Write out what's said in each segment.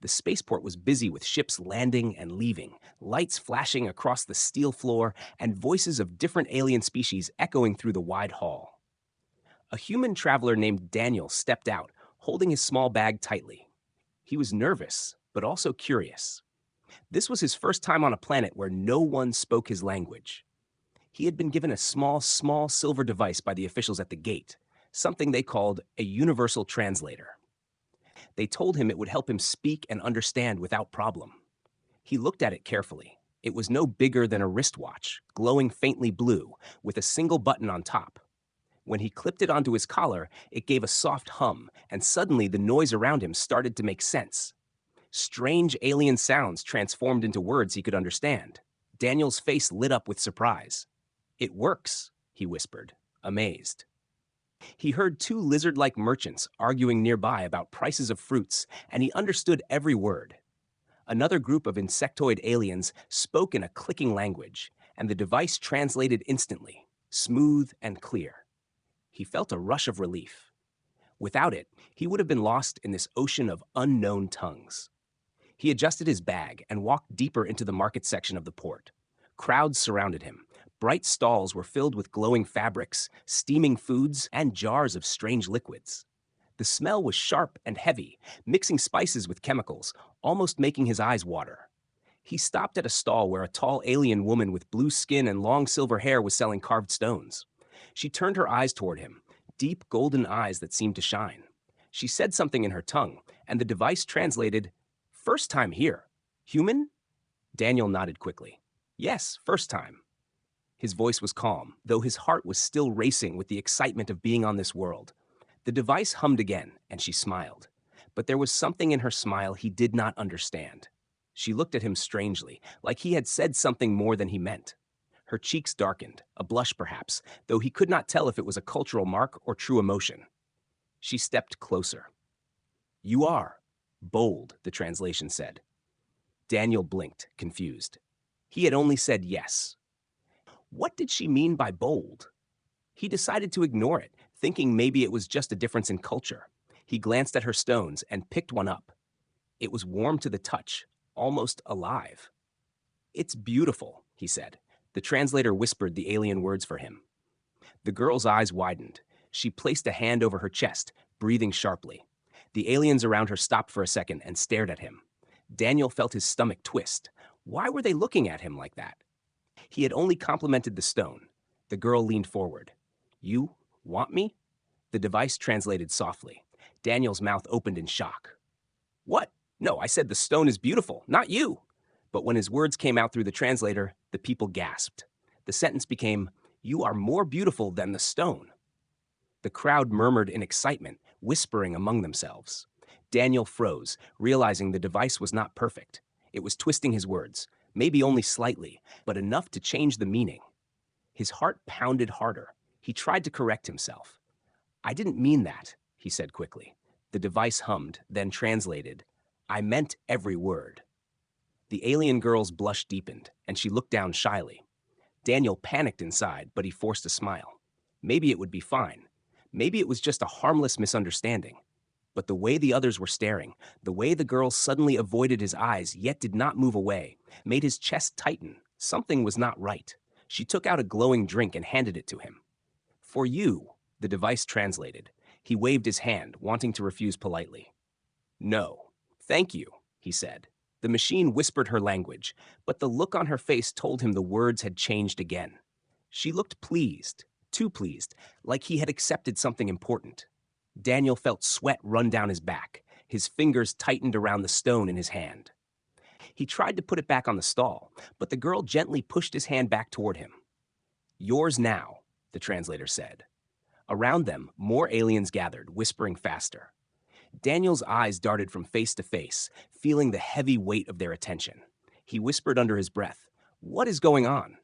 The spaceport was busy with ships landing and leaving, lights flashing across the steel floor, and voices of different alien species echoing through the wide hall. A human traveler named Daniel stepped out, holding his small bag tightly. He was nervous, but also curious. This was his first time on a planet where no one spoke his language. He had been given a small silver device by the officials at the gate, something they called a universal translator. They told him it would help him speak and understand without problem. He looked at it carefully. It was no bigger than a wristwatch, glowing faintly blue, with a single button on top. When he clipped it onto his collar, it gave a soft hum, and suddenly the noise around him started to make sense. Strange alien sounds transformed into words he could understand. Daniel's face lit up with surprise. "It works," he whispered, amazed. He heard two lizard-like merchants arguing nearby about prices of fruits, and he understood every word. Another group of insectoid aliens spoke in a clicking language, and the device translated instantly, smooth and clear. He felt a rush of relief. Without it, he would have been lost in this ocean of unknown tongues. He adjusted his bag and walked deeper into the market section of the port. Crowds surrounded him. Bright stalls were filled with glowing fabrics, steaming foods, and jars of strange liquids. The smell was sharp and heavy, mixing spices with chemicals, almost making his eyes water. He stopped at a stall where a tall alien woman with blue skin and long silver hair was selling carved stones. She turned her eyes toward him, deep golden eyes that seemed to shine. She said something in her tongue, and the device translated, "First time here. Human?" Daniel nodded quickly. "Yes, first time." His voice was calm, though his heart was still racing with the excitement of being on this world. The device hummed again, and she smiled. But there was something in her smile he did not understand. She looked at him strangely, like he had said something more than he meant. Her cheeks darkened, a blush perhaps, though he could not tell if it was a cultural mark or true emotion. She stepped closer. "You are bold," the translation said. Daniel blinked, confused. He had only said yes. What did she mean by bold? He decided to ignore it, thinking maybe it was just a difference in culture. He glanced at her stones and picked one up. It was warm to the touch, almost alive. "It's beautiful," he said. The translator whispered the alien words for him. The girl's eyes widened. She placed a hand over her chest, breathing sharply. The aliens around her stopped for a second and stared at him. Daniel felt his stomach twist. Why were they looking at him like that? He had only complimented the stone. The girl leaned forward. "You want me?" The device translated softly. Daniel's mouth opened in shock. "What? No, I said the stone is beautiful, not you." But when his words came out through the translator, the people gasped. The sentence became, "You are more beautiful than the stone." The crowd murmured in excitement, whispering among themselves. Daniel froze, realizing the device was not perfect. It was twisting his words, maybe only slightly, but enough to change the meaning. His heart pounded harder. He tried to correct himself. "I didn't mean that," he said quickly. The device hummed, then translated, "I meant every word." The alien girl's blush deepened, and she looked down shyly. Daniel panicked inside, but he forced a smile. Maybe it would be fine. Maybe it was just a harmless misunderstanding. But the way the others were staring, the way the girl suddenly avoided his eyes yet did not move away, made his chest tighten. Something was not right. She took out a glowing drink and handed it to him. "For you," the device translated. He waved his hand, wanting to refuse politely. "No, thank you," he said. The machine whispered her language, but the look on her face told him the words had changed again. She looked pleased, too pleased, like he had accepted something important. Daniel felt sweat run down his back. His fingers tightened around the stone in his hand. He tried to put it back on the stall, but the girl gently pushed his hand back toward him. "Yours now," the translator said. Around them, more aliens gathered, whispering faster. Daniel's eyes darted from face to face, feeling the heavy weight of their attention. He whispered under his breath, "What is going on?"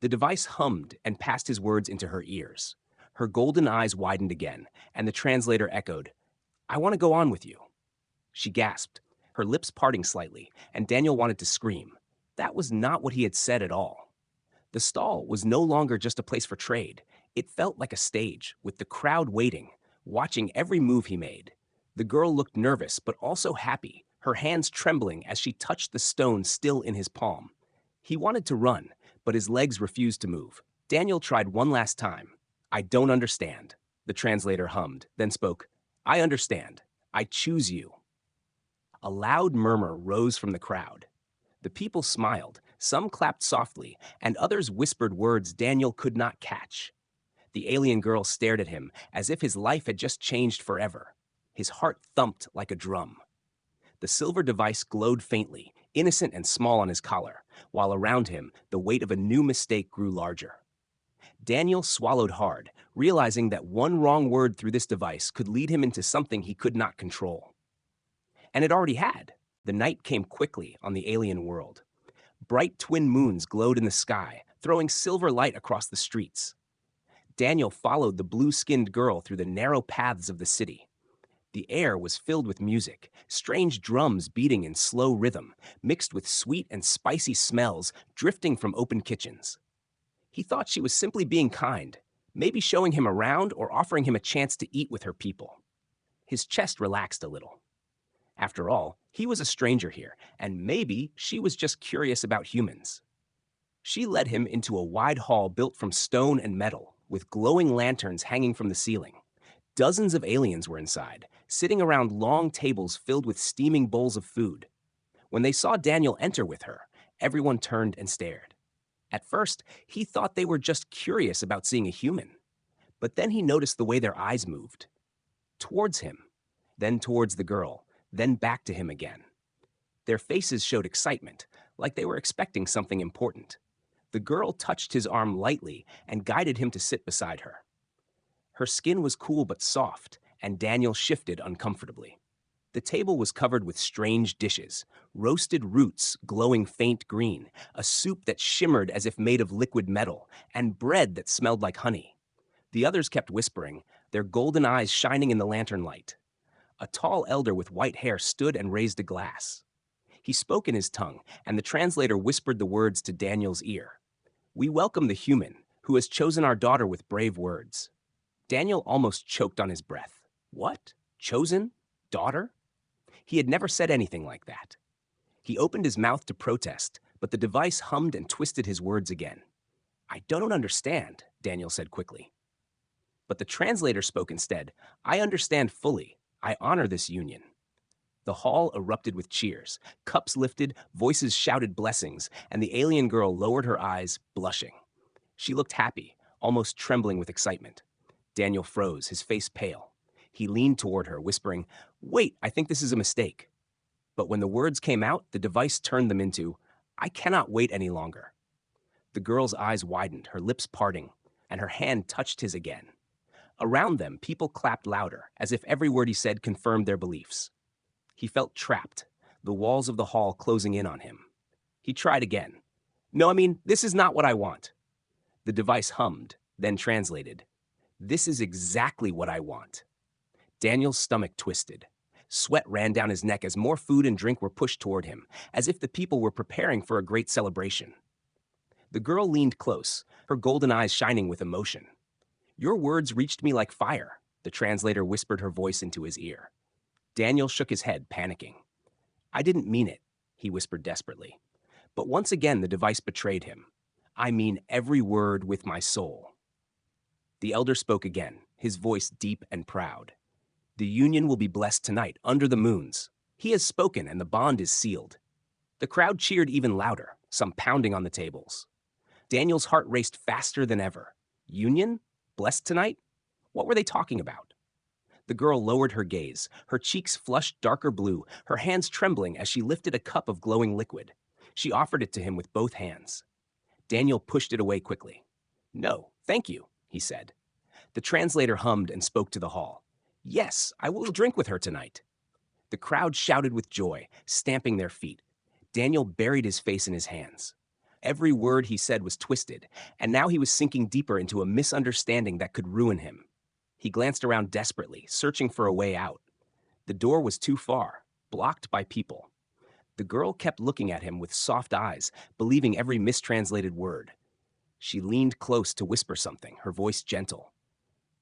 The device hummed and passed his words into her ears. Her golden eyes widened again, and the translator echoed, "I want to go on with you." She gasped, her lips parting slightly, and Daniel wanted to scream. That was not what he had said at all. The stall was no longer just a place for trade. It felt like a stage, with the crowd waiting, watching every move he made. The girl looked nervous, but also happy, her hands trembling as she touched the stone still in his palm. He wanted to run, but his legs refused to move. Daniel tried one last time. "I don't understand," the translator hummed, then spoke. "I understand. I choose you." A loud murmur rose from the crowd. The people smiled, some clapped softly, and others whispered words Daniel could not catch. The alien girl stared at him as if his life had just changed forever. His heart thumped like a drum. The silver device glowed faintly, innocent and small on his collar, while around him the weight of a new mistake grew larger. Daniel swallowed hard, realizing that one wrong word through this device could lead him into something he could not control. And it already had. The night came quickly on the alien world. Bright twin moons glowed in the sky, throwing silver light across the streets. Daniel followed the blue-skinned girl through the narrow paths of the city. The air was filled with music, strange drums beating in slow rhythm, mixed with sweet and spicy smells drifting from open kitchens. He thought she was simply being kind, maybe showing him around or offering him a chance to eat with her people. His chest relaxed a little. After all, he was a stranger here, and maybe she was just curious about humans. She led him into a wide hall built from stone and metal, with glowing lanterns hanging from the ceiling. Dozens of aliens were inside, sitting around long tables filled with steaming bowls of food. When they saw Daniel enter with her, everyone turned and stared. At first, he thought they were just curious about seeing a human. But then he noticed the way their eyes moved. Towards him, then towards the girl, then back to him again. Their faces showed excitement, like they were expecting something important. The girl touched his arm lightly and guided him to sit beside her. Her skin was cool but soft, and Daniel shifted uncomfortably. The table was covered with strange dishes, roasted roots glowing faint green, a soup that shimmered as if made of liquid metal, and bread that smelled like honey. The others kept whispering, their golden eyes shining in the lantern light. A tall elder with white hair stood and raised a glass. He spoke in his tongue, and the translator whispered the words to Daniel's ear. "We welcome the human, who has chosen our daughter with brave words." Daniel almost choked on his breath. What? Chosen? Daughter? He had never said anything like that. He opened his mouth to protest, but the device hummed and twisted his words again. "I don't understand," Daniel said quickly. But the translator spoke instead. "I understand fully. I honor this union." The hall erupted with cheers. Cups lifted, voices shouted blessings, and the alien girl lowered her eyes, blushing. She looked happy, almost trembling with excitement. Daniel froze, his face pale. He leaned toward her, whispering, "Wait, I think this is a mistake." But when the words came out, the device turned them into, "I cannot wait any longer." The girl's eyes widened, her lips parting, and her hand touched his again. Around them, people clapped louder, as if every word he said confirmed their beliefs. He felt trapped, the walls of the hall closing in on him. He tried again. "No, this is not what I want." The device hummed, then translated, "This is exactly what I want." Daniel's stomach twisted. Sweat ran down his neck as more food and drink were pushed toward him, as if the people were preparing for a great celebration. The girl leaned close, her golden eyes shining with emotion. "Your words reached me like fire," the translator whispered her voice into his ear. Daniel shook his head, panicking. "I didn't mean it," he whispered desperately. But once again the device betrayed him. "I mean every word with my soul." The elder spoke again, his voice deep and proud. "The union will be blessed tonight, under the moons. He has spoken, and the bond is sealed." The crowd cheered even louder, some pounding on the tables. Daniel's heart raced faster than ever. Union? Blessed tonight? What were they talking about? The girl lowered her gaze, her cheeks flushed darker blue, her hands trembling as she lifted a cup of glowing liquid. She offered it to him with both hands. Daniel pushed it away quickly. "No, thank you," he said. The translator hummed and spoke to the hall. "Yes, I will drink with her tonight." The crowd shouted with joy, stamping their feet. Daniel buried his face in his hands. Every word he said was twisted, and now he was sinking deeper into a misunderstanding that could ruin him. He glanced around desperately, searching for a way out. The door was too far, blocked by people. The girl kept looking at him with soft eyes, believing every mistranslated word. She leaned close to whisper something, her voice gentle.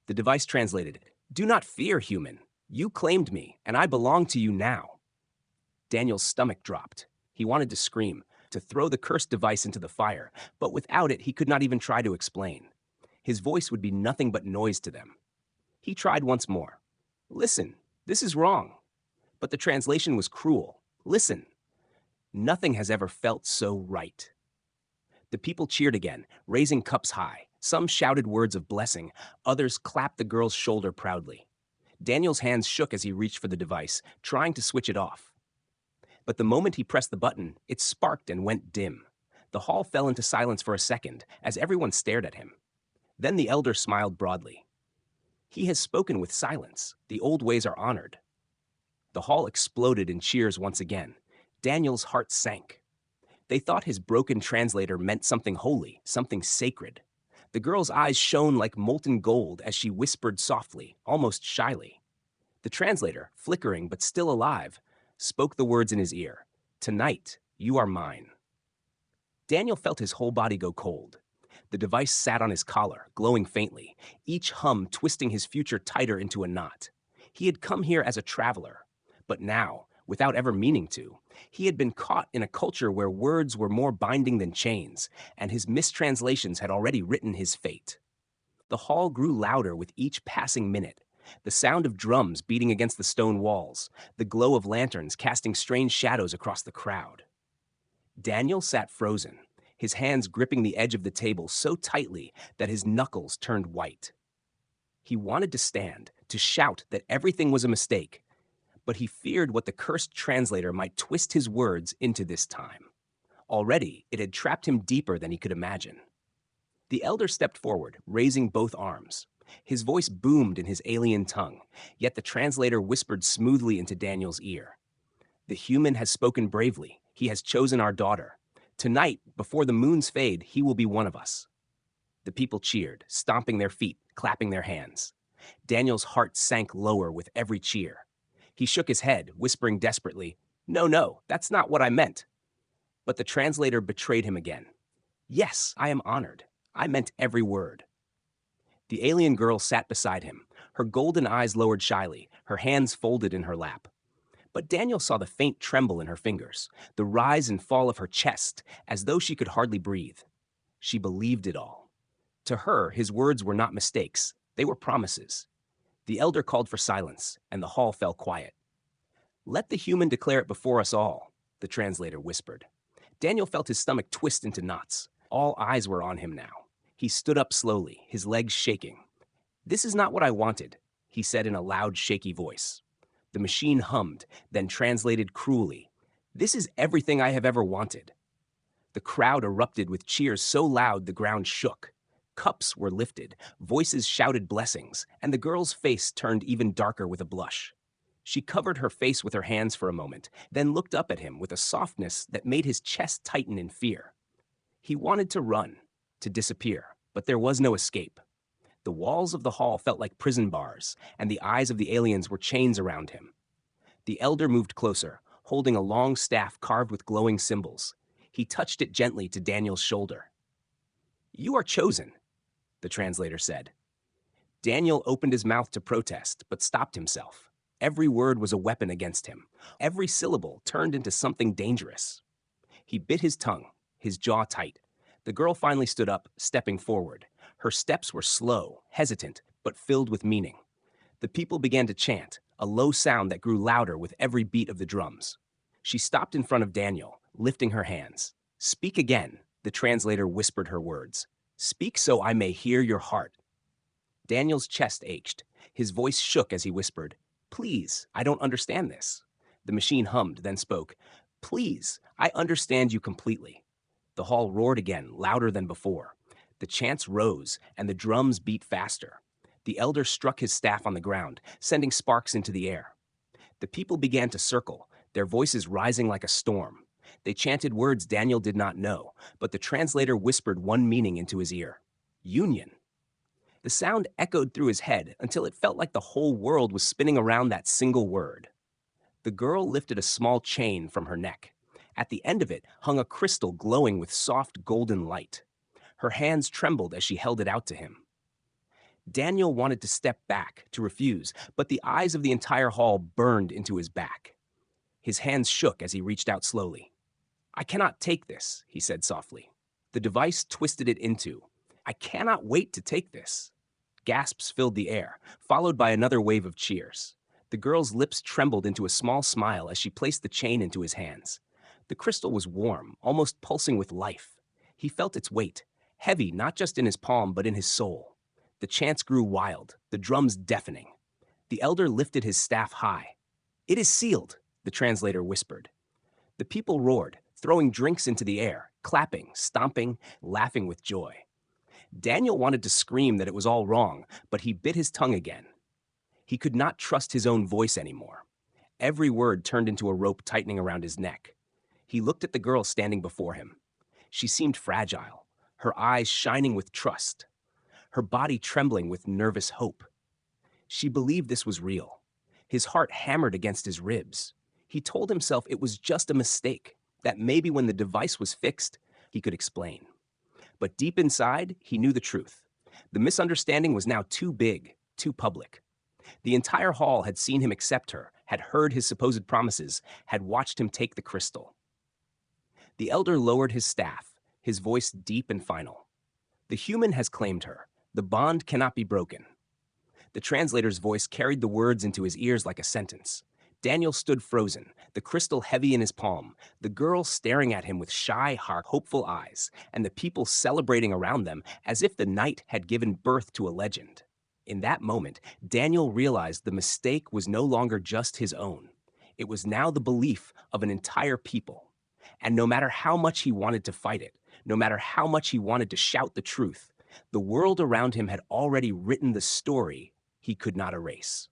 The device translated, "Do not fear, human. You claimed me, and I belong to you now." Daniel's stomach dropped. He wanted to scream, to throw the cursed device into the fire, but without it, he could not even try to explain. His voice would be nothing but noise to them. He tried once more. Listen, this is wrong. But the translation was cruel. Listen. Nothing has ever felt so right. The people cheered again, raising cups high. Some shouted words of blessing, others clapped the girl's shoulder proudly. Daniel's hands shook as he reached for the device, trying to switch it off. But the moment he pressed the button, it sparked and went dim. The hall fell into silence for a second as everyone stared at him. Then the elder smiled broadly. He has spoken with silence. The old ways are honored. The hall exploded in cheers once again. Daniel's heart sank. They thought his broken translator meant something holy, something sacred. The girl's eyes shone like molten gold as she whispered softly, almost shyly. The translator, flickering but still alive, spoke the words in his ear. Tonight, you are mine. Daniel felt his whole body go cold. The device sat on his collar, glowing faintly, each hum twisting his future tighter into a knot. He had come here as a traveler, but now, without ever meaning to, he had been caught in a culture where words were more binding than chains, and his mistranslations had already written his fate. The hall grew louder with each passing minute. The sound of drums beating against the stone walls, the glow of lanterns casting strange shadows across the crowd. Daniel sat frozen, his hands gripping the edge of the table so tightly that his knuckles turned white. He wanted to stand, to shout that everything was a mistake, but he feared what the cursed translator might twist his words into this time. Already, it had trapped him deeper than he could imagine. The elder stepped forward, raising both arms. His voice boomed in his alien tongue, yet the translator whispered smoothly into Daniel's ear. The human has spoken bravely. He has chosen our daughter. Tonight, before the moons fade, he will be one of us. The people cheered, stomping their feet, clapping their hands. Daniel's heart sank lower with every cheer. He shook his head, whispering desperately, No, that's not what I meant. But the translator betrayed him again. Yes, I am honored. I meant every word. The alien girl sat beside him, her golden eyes lowered shyly, her hands folded in her lap. But Daniel saw the faint tremble in her fingers, the rise and fall of her chest, as though she could hardly breathe. She believed it all. To her, his words were not mistakes, they were promises. The elder called for silence, and the hall fell quiet. Let the human declare it before us all, the translator whispered. Daniel felt his stomach twist into knots. All eyes were on him now. He stood up slowly, his legs shaking. This is not what I wanted, he said in a loud, shaky voice. The machine hummed, then translated cruelly. This is everything I have ever wanted. The crowd erupted with cheers so loud the ground shook. Cups were lifted, voices shouted blessings, and the girl's face turned even darker with a blush. She covered her face with her hands for a moment, then looked up at him with a softness that made his chest tighten in fear. He wanted to run, to disappear, but there was no escape. The walls of the hall felt like prison bars, and the eyes of the aliens were chains around him. The elder moved closer, holding a long staff carved with glowing symbols. He touched it gently to Daniel's shoulder. You are chosen, the translator said. Daniel opened his mouth to protest, but stopped himself. Every word was a weapon against him. Every syllable turned into something dangerous. He bit his tongue, his jaw tight. The girl finally stood up, stepping forward. Her steps were slow, hesitant, but filled with meaning. The people began to chant, a low sound that grew louder with every beat of the drums. She stopped in front of Daniel, lifting her hands. Speak again, the translator whispered her words. Speak so I may hear your heart. Daniel's chest ached. His voice shook as he whispered, Please, I don't understand this. The machine hummed, then spoke. Please, I understand you completely. The hall roared again, louder than before. The chants rose, and the drums beat faster. The elder struck his staff on the ground, sending sparks into the air. The people began to circle, their voices rising like a storm. They chanted words Daniel did not know, but the translator whispered one meaning into his ear. Union. The sound echoed through his head until it felt like the whole world was spinning around that single word. The girl lifted a small chain from her neck. At the end of it hung a crystal glowing with soft golden light. Her hands trembled as she held it out to him. Daniel wanted to step back, to refuse, but the eyes of the entire hall burned into his back. His hands shook as he reached out slowly. I cannot take this, he said softly. The device twisted it into, I cannot wait to take this. Gasps filled the air, followed by another wave of cheers. The girl's lips trembled into a small smile as she placed the chain into his hands. The crystal was warm, almost pulsing with life. He felt its weight, heavy not just in his palm but in his soul. The chants grew wild, the drums deafening. The elder lifted his staff high. It is sealed, the translator whispered. The people roared, throwing drinks into the air, clapping, stomping, laughing with joy. Daniel wanted to scream that it was all wrong, but he bit his tongue again. He could not trust his own voice anymore. Every word turned into a rope tightening around his neck. He looked at the girl standing before him. She seemed fragile, her eyes shining with trust, her body trembling with nervous hope. She believed this was real. His heart hammered against his ribs. He told himself it was just a mistake, that maybe when the device was fixed, he could explain. But deep inside, he knew the truth. The misunderstanding was now too big, too public. The entire hall had seen him accept her, had heard his supposed promises, had watched him take the crystal. The elder lowered his staff, his voice deep and final. The human has claimed her. The bond cannot be broken. The translator's voice carried the words into his ears like a sentence. Daniel stood frozen, the crystal heavy in his palm, the girl staring at him with shy, hopeful eyes, and the people celebrating around them as if the night had given birth to a legend. In that moment, Daniel realized the mistake was no longer just his own. It was now the belief of an entire people. And no matter how much he wanted to fight it, no matter how much he wanted to shout the truth, the world around him had already written the story he could not erase.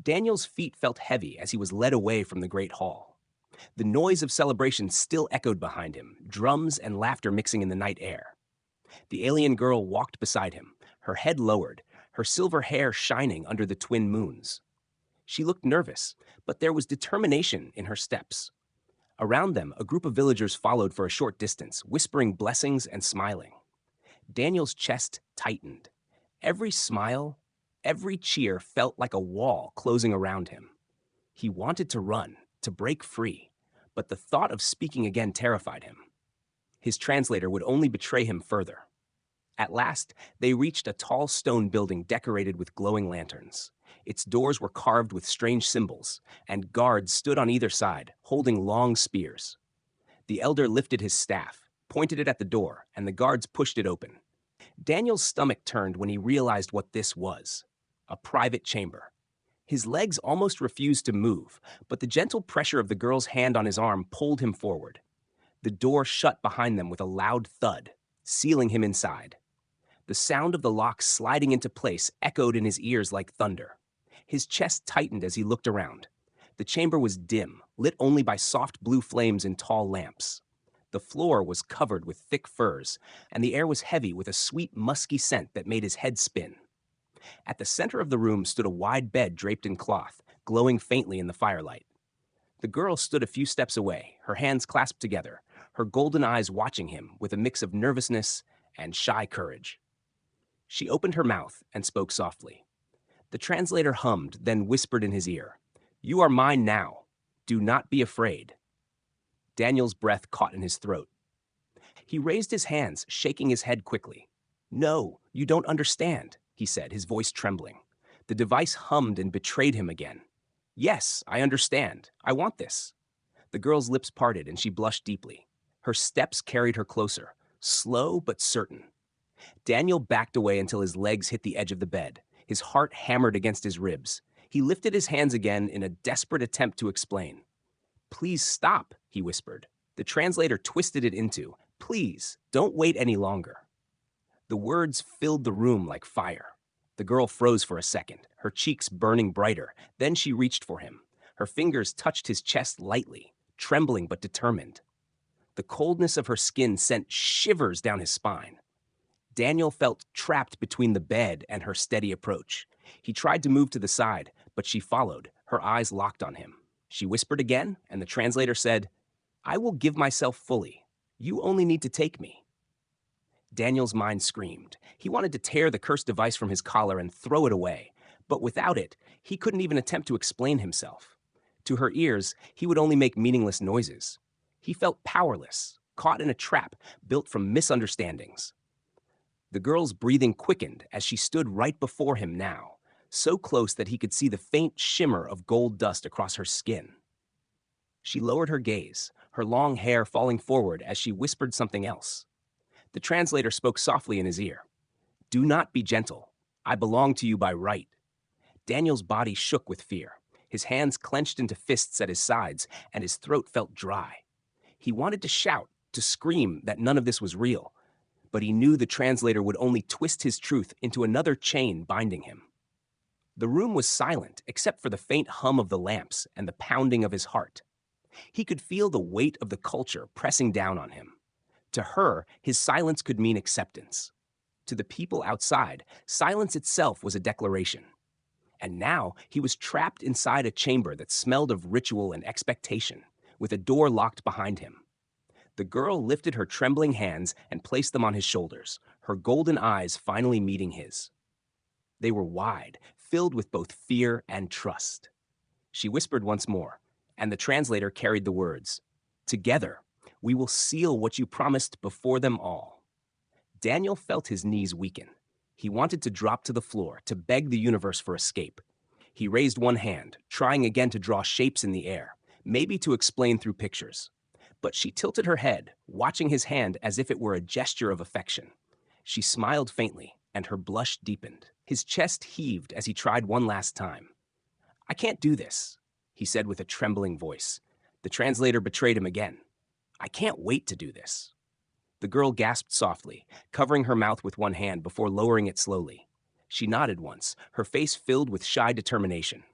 Daniel's feet felt heavy as he was led away from the great hall. The noise of celebration still echoed behind him, drums and laughter mixing in the night air. The alien girl walked beside him, her head lowered, her silver hair shining under the twin moons. She looked nervous, but there was determination in her steps. Around them, a group of villagers followed for a short distance, whispering blessings and smiling. Daniel's chest tightened. Every smile, every cheer felt like a wall closing around him. He wanted to run, to break free, but the thought of speaking again terrified him. His translator would only betray him further. At last, they reached a tall stone building decorated with glowing lanterns. Its doors were carved with strange symbols, and guards stood on either side, holding long spears. The elder lifted his staff, pointed it at the door, and the guards pushed it open. Daniel's stomach turned when he realized what this was: a private chamber. His legs almost refused to move, but the gentle pressure of the girl's hand on his arm pulled him forward. The door shut behind them with a loud thud, sealing him inside. The sound of the lock sliding into place echoed in his ears like thunder. His chest tightened as he looked around. The chamber was dim, lit only by soft blue flames in tall lamps. The floor was covered with thick furs, and the air was heavy with a sweet, musky scent that made his head spin. At the center of the room stood a wide bed draped in cloth, glowing faintly in the firelight. The girl stood a few steps away, her hands clasped together, her golden eyes watching him with a mix of nervousness and shy courage. She opened her mouth and spoke softly. The translator hummed, then whispered in his ear, "You are mine now. Do not be afraid." Daniel's breath caught in his throat. He raised his hands, shaking his head quickly. "No, you don't understand," he said, his voice trembling. The device hummed and betrayed him again. "Yes, I understand. I want this." The girl's lips parted and she blushed deeply. Her steps carried her closer, slow but certain. Daniel backed away until his legs hit the edge of the bed. His heart hammered against his ribs. He lifted his hands again in a desperate attempt to explain. "Please stop," he whispered. The translator twisted it into, "Please, don't wait any longer." The words filled the room like fire. The girl froze for a second, her cheeks burning brighter. Then she reached for him. Her fingers touched his chest lightly, trembling but determined. The coldness of her skin sent shivers down his spine. Daniel felt trapped between the bed and her steady approach. He tried to move to the side, but she followed, her eyes locked on him. She whispered again, and the translator said, "I will give myself fully. You only need to take me." Daniel's mind screamed. He wanted to tear the cursed device from his collar and throw it away, but without it, he couldn't even attempt to explain himself. To her ears, he would only make meaningless noises. He felt powerless, caught in a trap built from misunderstandings. The girl's breathing quickened as she stood right before him now, so close that he could see the faint shimmer of gold dust across her skin. She lowered her gaze, her long hair falling forward as she whispered something else. The translator spoke softly in his ear. "Do not be gentle. I belong to you by right." Daniel's body shook with fear. His hands clenched into fists at his sides, and his throat felt dry. He wanted to shout, to scream that none of this was real, but he knew the translator would only twist his truth into another chain binding him. The room was silent except for the faint hum of the lamps and the pounding of his heart. He could feel the weight of the culture pressing down on him. To her, his silence could mean acceptance. To the people outside, silence itself was a declaration. And now he was trapped inside a chamber that smelled of ritual and expectation, with a door locked behind him. The girl lifted her trembling hands and placed them on his shoulders, her golden eyes finally meeting his. They were wide, filled with both fear and trust. She whispered once more, and the translator carried the words, "Together, we will seal what you promised before them all." Daniel felt his knees weaken. He wanted to drop to the floor, to beg the universe for escape. He raised one hand, trying again to draw shapes in the air, maybe to explain through pictures. But she tilted her head, watching his hand as if it were a gesture of affection. She smiled faintly, and her blush deepened. His chest heaved as he tried one last time. "I can't do this," he said with a trembling voice. The translator betrayed him again. "I can't wait to do this." The girl gasped softly, covering her mouth with one hand before lowering it slowly. She nodded once, her face filled with shy determination.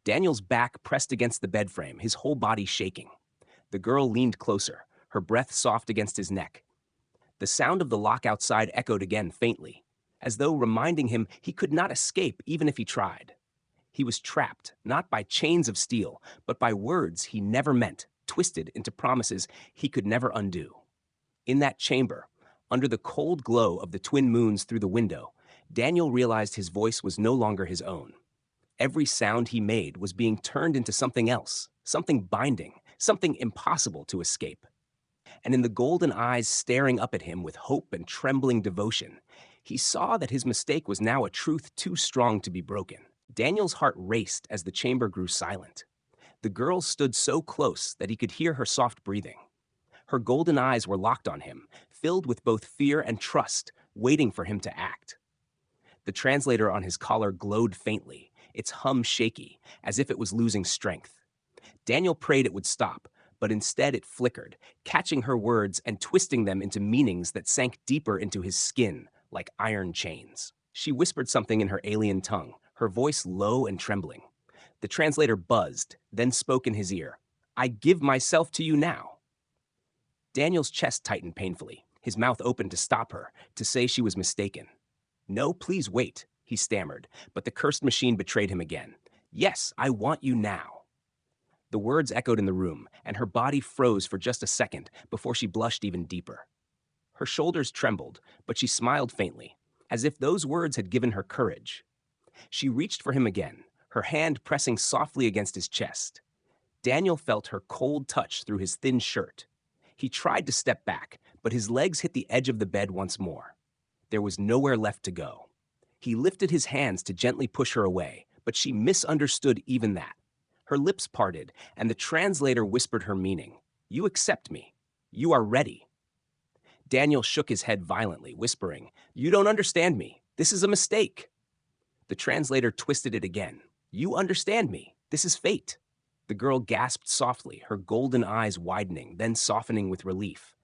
Daniel's back pressed against the bed frame, his whole body shaking. The girl leaned closer, her breath soft against his neck. The sound of the lock outside echoed again faintly, as though reminding him he could not escape even if he tried. He was trapped, not by chains of steel, but by words he never meant, twisted into promises he could never undo. In that chamber, under the cold glow of the twin moons through the window, Daniel realized his voice was no longer his own. Every sound he made was being turned into something else, something binding, something impossible to escape. And in the golden eyes staring up at him with hope and trembling devotion, he saw that his mistake was now a truth too strong to be broken. Daniel's heart raced as the chamber grew silent. The girl stood so close that he could hear her soft breathing. Her golden eyes were locked on him, filled with both fear and trust, waiting for him to act. The translator on his collar glowed faintly, its hum shaky, as if it was losing strength. Daniel prayed it would stop, but instead it flickered, catching her words and twisting them into meanings that sank deeper into his skin, like iron chains. She whispered something in her alien tongue, her voice low and trembling. The translator buzzed, then spoke in his ear. "I give myself to you now." Daniel's chest tightened painfully, his mouth opened to stop her, to say she was mistaken. "No, please wait," he stammered, but the cursed machine betrayed him again. "Yes, I want you now." The words echoed in the room, and her body froze for just a second before she blushed even deeper. Her shoulders trembled, but she smiled faintly, as if those words had given her courage. She reached for him again, her hand pressing softly against his chest. Daniel felt her cold touch through his thin shirt. He tried to step back, but his legs hit the edge of the bed once more. There was nowhere left to go. He lifted his hands to gently push her away, but she misunderstood even that. Her lips parted, and the translator whispered her meaning. "You accept me. You are ready." Daniel shook his head violently, whispering, "You don't understand me. This is a mistake." The translator twisted it again. "You understand me. This is fate." The girl gasped softly, her golden eyes widening, then softening with relief.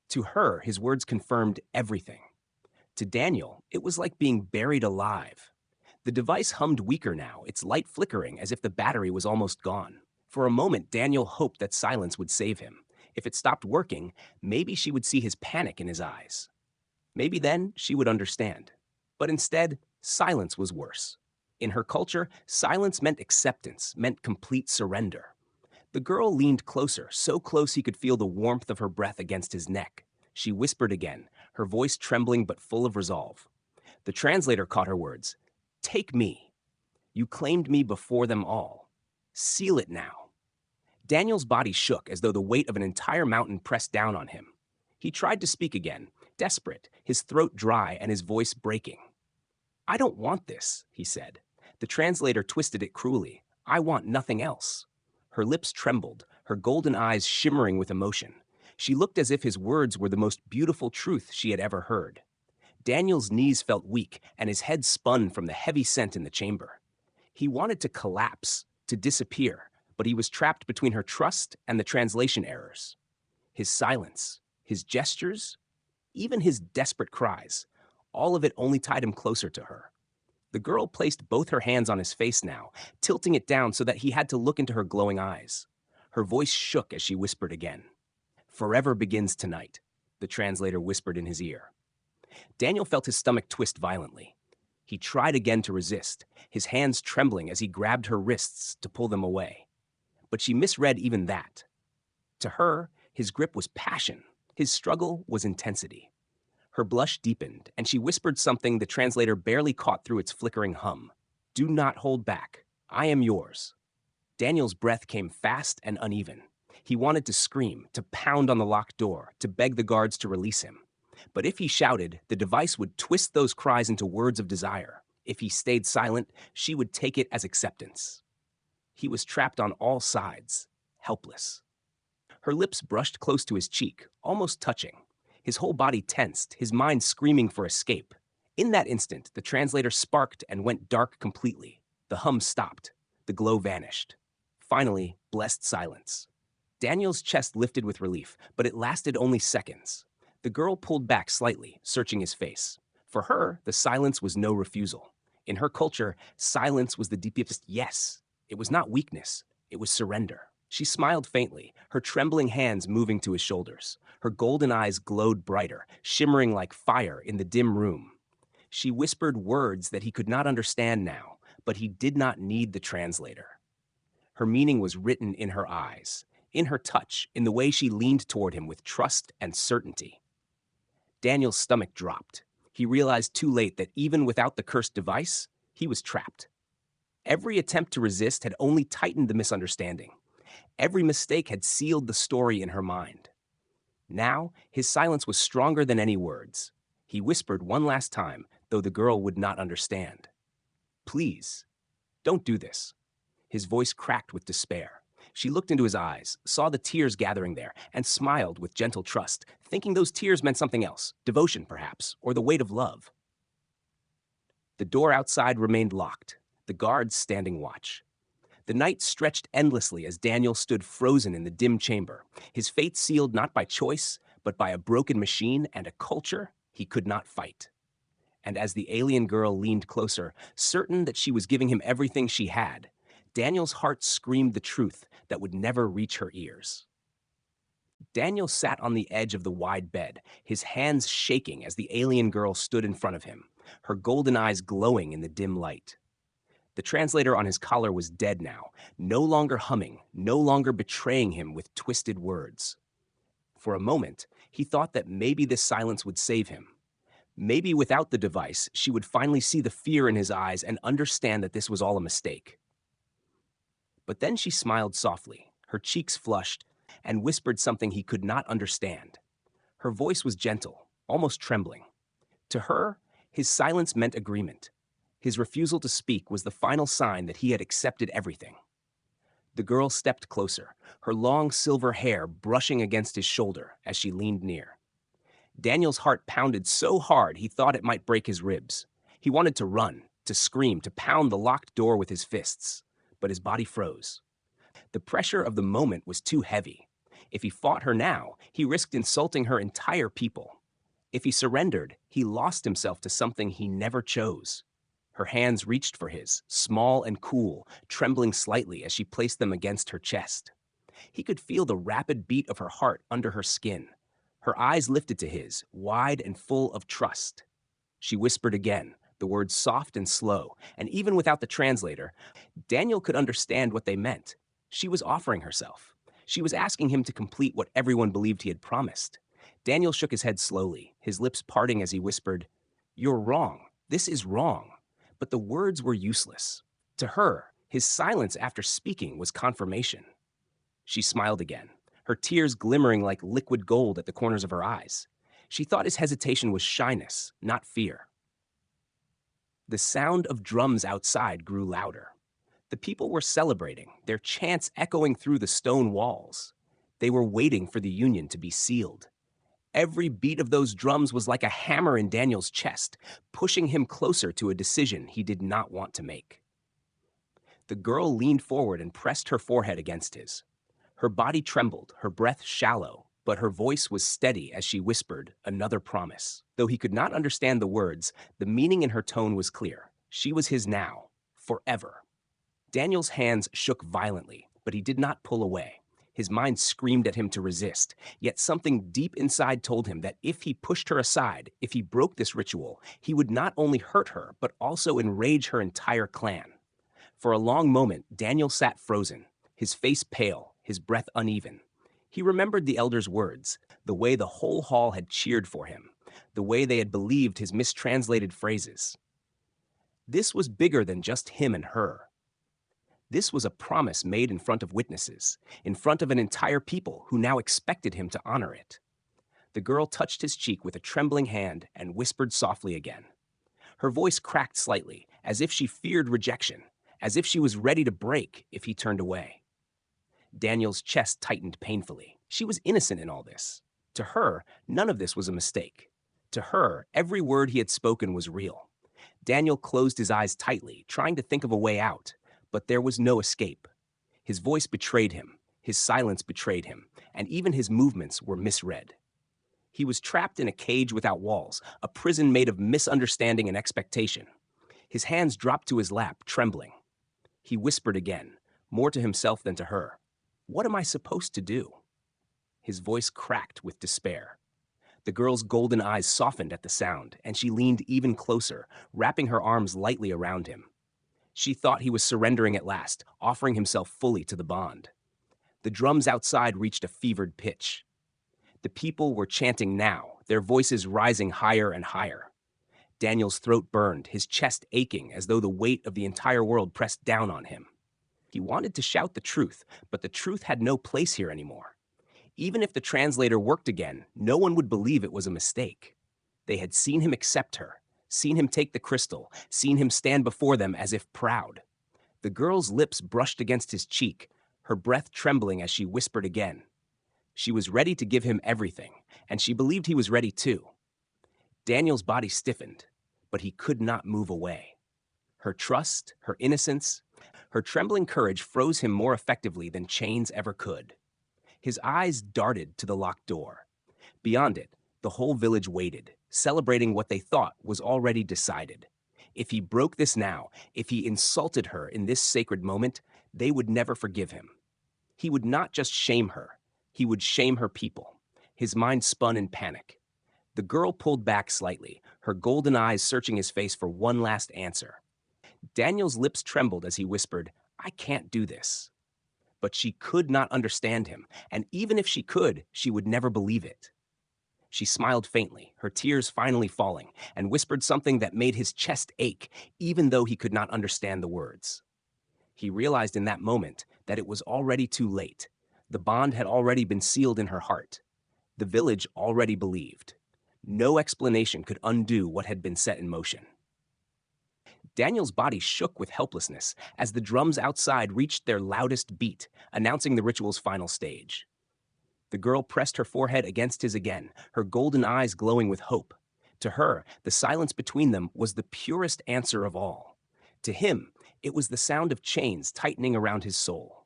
To her, his words confirmed everything. To Daniel, it was like being buried alive. The device hummed weaker now, its light flickering as if the battery was almost gone. For a moment, Daniel hoped that silence would save him. If it stopped working, maybe she would see his panic in his eyes. Maybe then she would understand. But instead, silence was worse. In her culture, silence meant acceptance, meant complete surrender. The girl leaned closer, so close he could feel the warmth of her breath against his neck. She whispered again, her voice trembling but full of resolve. The translator caught her words. "Take me. You claimed me before them all. Seal it now." Daniel's body shook as though the weight of an entire mountain pressed down on him. He tried to speak again, desperate, his throat dry and his voice breaking. "I don't want this," he said. The translator twisted it cruelly. "I want nothing else." Her lips trembled, her golden eyes shimmering with emotion. She looked as if his words were the most beautiful truth she had ever heard. Daniel's knees felt weak, and his head spun from the heavy scent in the chamber. He wanted to collapse, to disappear, but he was trapped between her trust and the translation errors. His silence, his gestures, even his desperate cries, all of it only tied him closer to her. The girl placed both her hands on his face now, tilting it down so that he had to look into her glowing eyes. Her voice shook as she whispered again. "Forever begins tonight," the translator whispered in his ear. Daniel felt his stomach twist violently. He tried again to resist, his hands trembling as he grabbed her wrists to pull them away. But she misread even that. To her, his grip was passion, his struggle was intensity. Her blush deepened, and she whispered something the translator barely caught through its flickering hum. "Do not hold back. I am yours." Daniel's breath came fast and uneven. He wanted to scream, to pound on the locked door, to beg the guards to release him. But if he shouted, the device would twist those cries into words of desire. If he stayed silent, she would take it as acceptance. He was trapped on all sides, helpless. Her lips brushed close to his cheek, almost touching. His whole body tensed, his mind screaming for escape. In that instant, the translator sparked and went dark completely. The hum stopped. The glow vanished. Finally, blessed silence. Daniel's chest lifted with relief, but it lasted only seconds. The girl pulled back slightly, searching his face. For her, the silence was no refusal. In her culture, silence was the deepest yes. It was not weakness, it was surrender. She smiled faintly, her trembling hands moving to his shoulders. Her golden eyes glowed brighter, shimmering like fire in the dim room. She whispered words that he could not understand now, but he did not need the translator. Her meaning was written in her eyes, in her touch, in the way she leaned toward him with trust and certainty. Daniel's stomach dropped. He realized too late that even without the cursed device, he was trapped. Every attempt to resist had only tightened the misunderstanding. Every mistake had sealed the story in her mind. Now, his silence was stronger than any words. He whispered one last time, though the girl would not understand. "Please, don't do this." His voice cracked with despair. She looked into his eyes, saw the tears gathering there, and smiled with gentle trust, thinking those tears meant something else, devotion perhaps, or the weight of love. The door outside remained locked, the guards standing watch. The night stretched endlessly as Daniel stood frozen in the dim chamber, his fate sealed not by choice, but by a broken machine and a culture he could not fight. And as the alien girl leaned closer, certain that she was giving him everything she had, Daniel's heart screamed the truth that would never reach her ears. Daniel sat on the edge of the wide bed, his hands shaking as the alien girl stood in front of him, her golden eyes glowing in the dim light. The translator on his collar was dead now, no longer humming, no longer betraying him with twisted words. For a moment, he thought that maybe this silence would save him. Maybe without the device, she would finally see the fear in his eyes and understand that this was all a mistake. But then she smiled softly, her cheeks flushed, and whispered something he could not understand. Her voice was gentle, almost trembling. To her, his silence meant agreement. His refusal to speak was the final sign that he had accepted everything. The girl stepped closer, her long silver hair brushing against his shoulder as she leaned near. Daniel's heart pounded so hard he thought it might break his ribs. He wanted to run, to scream, to pound the locked door with his fists, but his body froze. The pressure of the moment was too heavy. If he fought her now, he risked insulting her entire people. If he surrendered, he lost himself to something he never chose. Her hands reached for his, small and cool, trembling slightly as she placed them against her chest. He could feel the rapid beat of her heart under her skin. Her eyes lifted to his, wide and full of trust. She whispered again, the words soft and slow, and even without the translator, Daniel could understand what they meant. She was offering herself. She was asking him to complete what everyone believed he had promised. Daniel shook his head slowly, his lips parting as he whispered, "You're wrong. This is wrong." But the words were useless. To her, his silence after speaking was confirmation. She smiled again, her tears glimmering like liquid gold at the corners of her eyes. She thought his hesitation was shyness, not fear. The sound of drums outside grew louder. The people were celebrating, their chants echoing through the stone walls. They were waiting for the union to be sealed. Every beat of those drums was like a hammer in Daniel's chest, pushing him closer to a decision he did not want to make. The girl leaned forward and pressed her forehead against his. Her body trembled, her breath shallow, but her voice was steady as she whispered another promise. Though he could not understand the words, the meaning in her tone was clear. She was his now, forever. Daniel's hands shook violently, but he did not pull away. His mind screamed at him to resist, yet something deep inside told him that if he pushed her aside, if he broke this ritual, he would not only hurt her, but also enrage her entire clan. For a long moment, Daniel sat frozen, his face pale, his breath uneven. He remembered the elders' words, the way the whole hall had cheered for him, the way they had believed his mistranslated phrases. This was bigger than just him and her. This was a promise made in front of witnesses, in front of an entire people who now expected him to honor it. The girl touched his cheek with a trembling hand and whispered softly again. Her voice cracked slightly, as if she feared rejection, as if she was ready to break if he turned away. Daniel's chest tightened painfully. She was innocent in all this. To her, none of this was a mistake. To her, every word he had spoken was real. Daniel closed his eyes tightly, trying to think of a way out. But there was no escape. His voice betrayed him, his silence betrayed him, and even his movements were misread. He was trapped in a cage without walls, a prison made of misunderstanding and expectation. His hands dropped to his lap, trembling. He whispered again, more to himself than to her. "What am I supposed to do?" His voice cracked with despair. The girl's golden eyes softened at the sound, and she leaned even closer, wrapping her arms lightly around him. She thought he was surrendering at last, offering himself fully to the bond. The drums outside reached a fevered pitch. The people were chanting now, their voices rising higher and higher. Daniel's throat burned, his chest aching as though the weight of the entire world pressed down on him. He wanted to shout the truth, but the truth had no place here anymore. Even if the translator worked again, no one would believe it was a mistake. They had seen him accept her, seen him take the crystal, seen him stand before them as if proud. The girl's lips brushed against his cheek, her breath trembling as she whispered again. She was ready to give him everything, and she believed he was ready too. Daniel's body stiffened, but he could not move away. Her trust, her innocence, her trembling courage froze him more effectively than chains ever could. His eyes darted to the locked door. Beyond it, the whole village waited, celebrating what they thought was already decided. If he broke this now, if he insulted her in this sacred moment, they would never forgive him. He would not just shame her, he would shame her people. His mind spun in panic. The girl pulled back slightly, her golden eyes searching his face for one last answer. Daniel's lips trembled as he whispered, "I can't do this." But she could not understand him, and even if she could, she would never believe it. She smiled faintly, her tears finally falling, and whispered something that made his chest ache, even though he could not understand the words. He realized in that moment that it was already too late. The bond had already been sealed in her heart. The village already believed. No explanation could undo what had been set in motion. Daniel's body shook with helplessness as the drums outside reached their loudest beat, announcing the ritual's final stage. The girl pressed her forehead against his again, her golden eyes glowing with hope. To her, the silence between them was the purest answer of all. To him, it was the sound of chains tightening around his soul.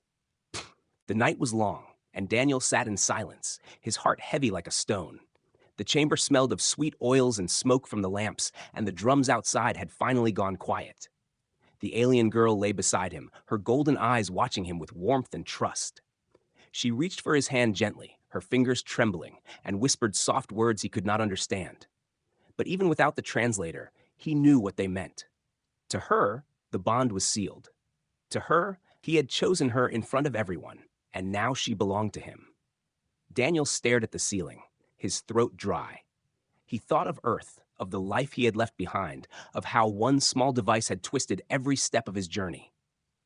The night was long, and Daniel sat in silence, his heart heavy like a stone. The chamber smelled of sweet oils and smoke from the lamps, and the drums outside had finally gone quiet. The alien girl lay beside him, her golden eyes watching him with warmth and trust. She reached for his hand gently, her fingers trembling, and whispered soft words he could not understand. But even without the translator, he knew what they meant. To her, the bond was sealed. To her, he had chosen her in front of everyone, and now she belonged to him. Daniel stared at the ceiling, his throat dry. He thought of Earth, of the life he had left behind, of how one small device had twisted every step of his journey.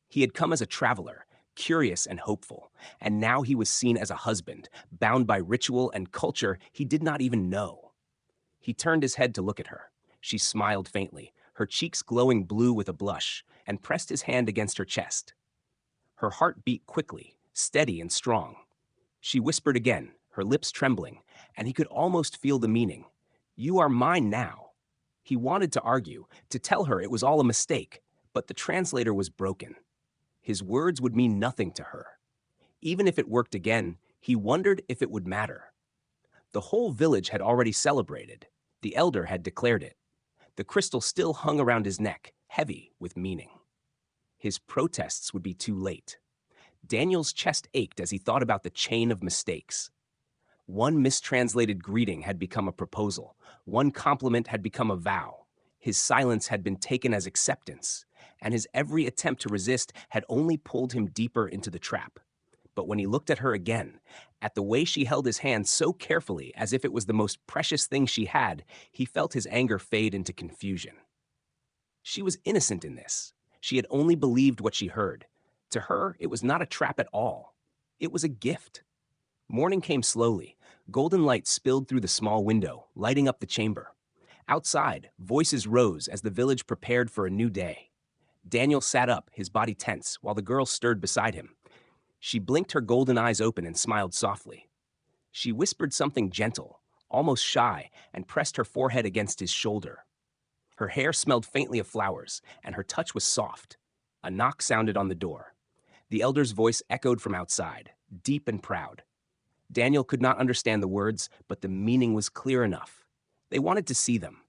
He had come as a traveler, curious and hopeful, and now he was seen as a husband, bound by ritual and culture he did not even know. He turned his head to look at her. She smiled faintly, her cheeks glowing blue with a blush, and pressed his hand against her chest. Her heart beat quickly, steady and strong. She whispered again, her lips trembling, and he could almost feel the meaning. "You are mine now." He wanted to argue, to tell her it was all a mistake, but the translator was broken. His words would mean nothing to her. Even if it worked again, he wondered if it would matter. The whole village had already celebrated. The elder had declared it. The crystal still hung around his neck, heavy with meaning. His protests would be too late. Daniel's chest ached as he thought about the chain of mistakes. One mistranslated greeting had become a proposal. One compliment had become a vow. His silence had been taken as acceptance, and his every attempt to resist had only pulled him deeper into the trap. But when he looked at her again, at the way she held his hand so carefully as if it was the most precious thing she had, he felt his anger fade into confusion. She was innocent in this. She had only believed what she heard. To her, it was not a trap at all. It was a gift. Morning came slowly. Golden light spilled through the small window, lighting up the chamber. Outside, voices rose as the village prepared for a new day. Daniel sat up, his body tense, while the girl stirred beside him. She blinked her golden eyes open and smiled softly. She whispered something gentle, almost shy, and pressed her forehead against his shoulder. Her hair smelled faintly of flowers, and her touch was soft. A knock sounded on the door. The elder's voice echoed from outside, deep and proud. Daniel could not understand the words, but the meaning was clear enough. They wanted to see them.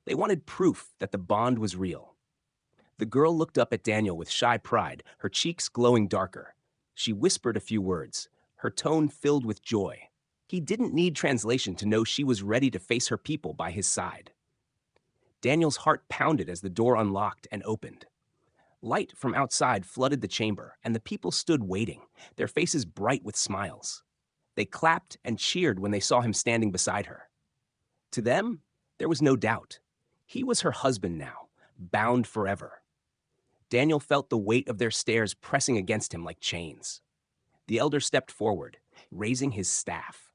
They wanted proof that the bond was real. The girl looked up at Daniel with shy pride, her cheeks glowing darker. She whispered a few words, her tone filled with joy. He didn't need translation to know she was ready to face her people by his side. Daniel's heart pounded as the door unlocked and opened. Light from outside flooded the chamber, and the people stood waiting, their faces bright with smiles. They clapped and cheered when they saw him standing beside her. To them, there was no doubt. He was her husband now, bound forever. Daniel felt the weight of their stares pressing against him like chains. The elder stepped forward, raising his staff.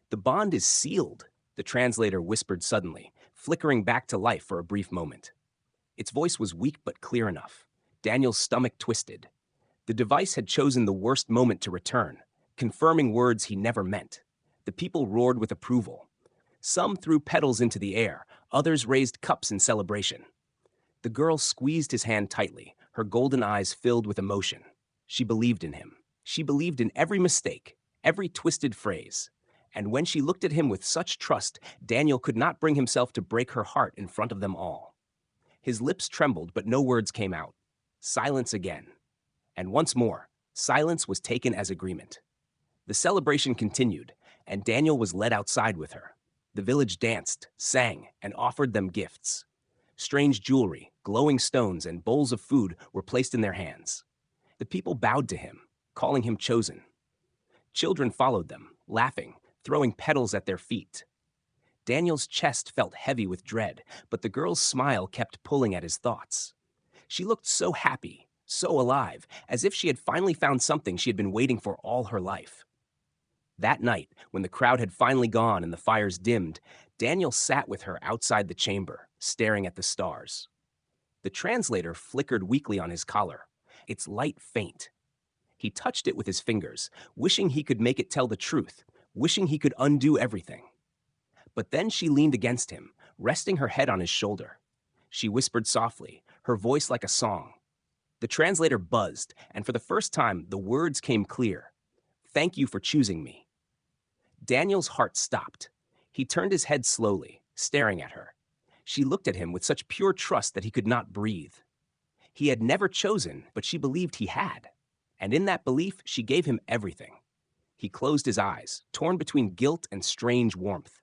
"The bond is sealed," the translator whispered suddenly, flickering back to life for a brief moment. Its voice was weak but clear enough. Daniel's stomach twisted. The device had chosen the worst moment to return, confirming words he never meant. The people roared with approval. Some threw petals into the air, others raised cups in celebration. The girl squeezed his hand tightly, her golden eyes filled with emotion. She believed in him. She believed in every mistake, every twisted phrase. And when she looked at him with such trust, Daniel could not bring himself to break her heart in front of them all. His lips trembled, but no words came out. Silence again. And once more, silence was taken as agreement. The celebration continued, and Daniel was led outside with her. The village danced, sang, and offered them gifts. Strange jewelry, glowing stones, and bowls of food were placed in their hands. The people bowed to him, calling him chosen. Children followed them, laughing, throwing petals at their feet. Daniel's chest felt heavy with dread, but the girl's smile kept pulling at his thoughts. She looked so happy, so alive, as if she had finally found something she had been waiting for all her life. That night, when the crowd had finally gone and the fires dimmed, Daniel sat with her outside the chamber, staring at the stars. The translator flickered weakly on his collar, its light faint. He touched it with his fingers, wishing he could make it tell the truth, wishing he could undo everything. But then she leaned against him, resting her head on his shoulder. She whispered softly, her voice like a song. The translator buzzed, and for the first time, the words came clear. "Thank you for choosing me." Daniel's heart stopped. He turned his head slowly, staring at her. She looked at him with such pure trust that he could not breathe. He had never chosen, but she believed he had. And in that belief, she gave him everything. He closed his eyes, torn between guilt and strange warmth.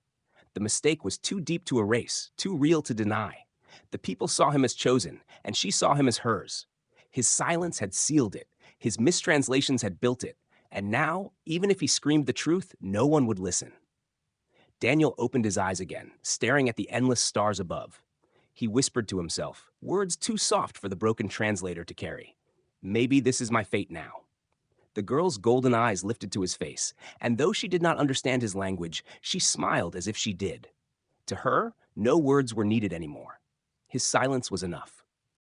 The mistake was too deep to erase, too real to deny. The people saw him as chosen, and she saw him as hers. His silence had sealed it. His mistranslations had built it. And now, even if he screamed the truth, no one would listen. Daniel opened his eyes again, staring at the endless stars above. He whispered to himself, words too soft for the broken translator to carry. "Maybe this is my fate now." The girl's golden eyes lifted to his face, and though she did not understand his language, she smiled as if she did. To her, no words were needed anymore. His silence was enough.